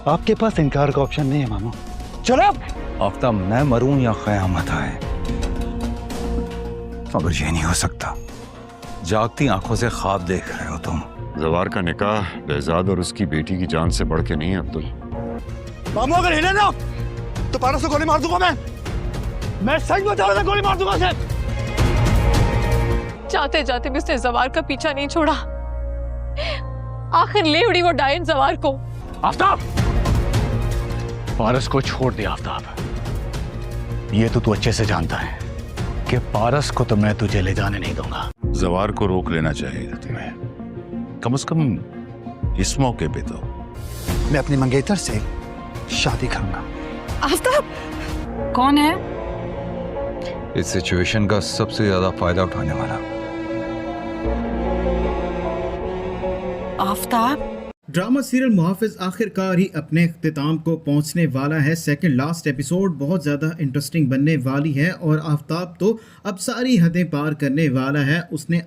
आपके पास इनकार का ऑप्शन नहीं है मामू। चलो। आफ्ताब, मैं मरूं या क़यामत आए, मगर ये नहीं हो सकता। जागती आंखों से ख्वाब देख रहे हो तुम। जवार का निकाह बेहजाद और उसकी बेटी की जान से बढ़ के नहीं है अब्दुल। मामू अगर हिले ना तो पारस को गोली मार दूंगा मैं सच बता रहा था, गोली मार दूंगा उसे। जाते जाते भी उसने जवार का पीछा नहीं छोड़ा, आखिर ले उड़ी वो डायन जवार को। आफ्ताब, पारस को छोड़ दे आफ्ताब। ये तो तू अच्छे से जानता है कि पारस को तो मैं तुझे ले जाने नहीं दूंगा। जवार को रोक लेना चाहिए तुम्हें, कम से कम इस मौके पे तो। मैं अपनी मंगेतर से शादी करूंगा। आफ्ताब कौन है? इस सिचुएशन का सबसे ज्यादा फायदा उठाने वाला। आफ्ताब। ड्रामा सीरियल मुहाफिज आखिरकार ही अपने इख्तिताम को पहुंचने वाला है। सेकंड लास्ट एपिसोड बहुत ज़्यादा इंटरेस्टिंग बनने वाली है और आफ्ताब तो अब सारी हदें पार करने वाला है। उसने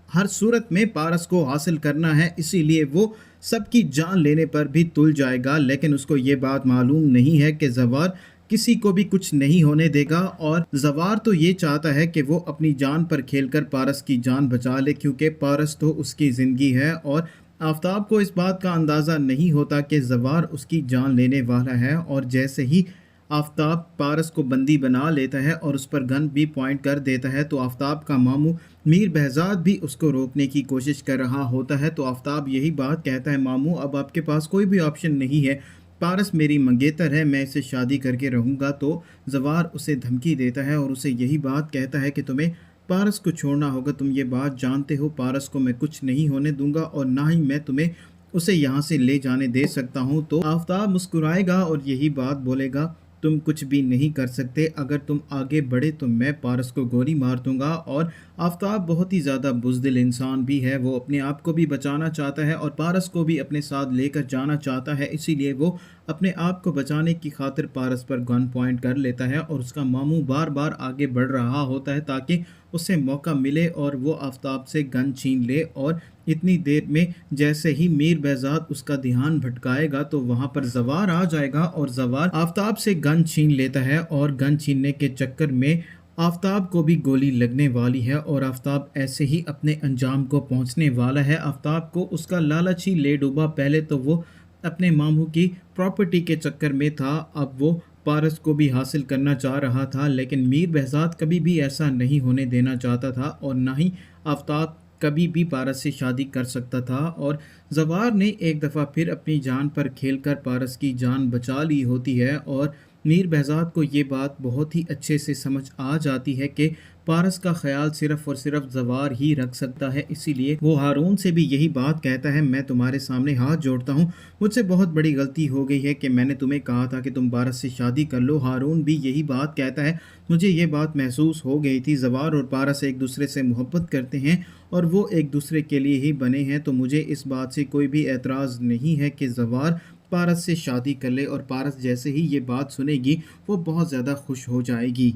हर सूरत में पारस को हासिल करना है, इसीलिए वो सबकी जान लेने पर भी तुल जाएगा। लेकिन उसको ये बात मालूम नहीं है कि जवार किसी को भी कुछ नहीं होने देगा और जवार तो ये चाहता है कि वो अपनी जान पर खेलकर पारस की जान बचा ले, क्योंकि पारस तो उसकी ज़िंदगी है। और आफ्ताब को इस बात का अंदाज़ा नहीं होता कि जवार उसकी जान लेने वाला है। और जैसे ही आफ्ताब पारस को बंदी बना लेता है और उस पर गन भी पॉइंट कर देता है तो आफ्ताब का मामू मीर बहजाद भी उसको रोकने की कोशिश कर रहा होता है। तो आफ्ताब यही बात कहता है, मामू अब आपके पास कोई भी ऑप्शन नहीं है, पारस मेरी मंगेतर है, मैं इसे शादी करके रहूँगा। तो जवार उसे धमकी देता है और उसे यही बात कहता है कि तुम्हें पारस को छोड़ना होगा, तुम ये बात जानते हो, पारस को मैं कुछ नहीं होने दूंगा और ना ही मैं तुम्हें उसे यहाँ से ले जाने दे सकता हूँ। तो आफ्ताब मुस्कुराएगा और यही बात बोलेगा, तुम कुछ भी नहीं कर सकते, अगर तुम आगे बढ़े तो मैं पारस को गोली मार दूंगा। और आफ्ताब बहुत ही ज़्यादा बुज़दिल इंसान भी है, वो अपने आप को भी बचाना चाहता है और पारस को भी अपने साथ लेकर जाना चाहता है, इसीलिए वो अपने आप को बचाने की खातिर पारस पर गन पॉइंट कर लेता है। और उसका मामू बार बार आगे बढ़ रहा होता है ताकि उसे मौका मिले और वो आफ्ताब से गन छीन ले। और इतनी देर में जैसे ही मीर बहजाद उसका ध्यान भटकाएगा तो वहाँ पर जवार आ जाएगा और जवार आफ्ताब से गन छीन लेता है और गन छीनने के चक्कर में आफ्ताब को भी गोली लगने वाली है और आफ्ताब ऐसे ही अपने अंजाम को पहुँचने वाला है। आफ्ताब को उसका लालच ही ले डूबा। पहले तो वो अपने मामू की प्रॉपर्टी के चक्कर में था, अब वो पारस को भी हासिल करना चाह रहा था, लेकिन मीर बहजाद कभी भी ऐसा नहीं होने देना चाहता था और ना ही आफ्ताब कभी भी पारस से शादी कर सकता था। और जवार ने एक दफ़ा फिर अपनी जान पर खेलकर पारस की जान बचा ली होती है और मीर बहजाद को ये बात बहुत ही अच्छे से समझ आ जाती है कि पारस का ख्याल सिर्फ़ और सिर्फ जवार ही रख सकता है, इसीलिए वो हारून से भी यही बात कहता है, मैं तुम्हारे सामने हाथ जोड़ता हूँ, मुझसे बहुत बड़ी गलती हो गई है कि मैंने तुम्हें कहा था कि तुम पारस से शादी कर लो। हारून भी यही बात कहता है, मुझे ये बात महसूस हो गई थी, जवार और पारस एक दूसरे से मोहब्बत करते हैं और वो एक दूसरे के लिए ही बने हैं, तो मुझे इस बात से कोई भी एतराज़ नहीं है कि जवार पारस से शादी कर ले। और पारस जैसे ही ये बात सुनेगी वो बहुत ज़्यादा खुश हो जाएगी।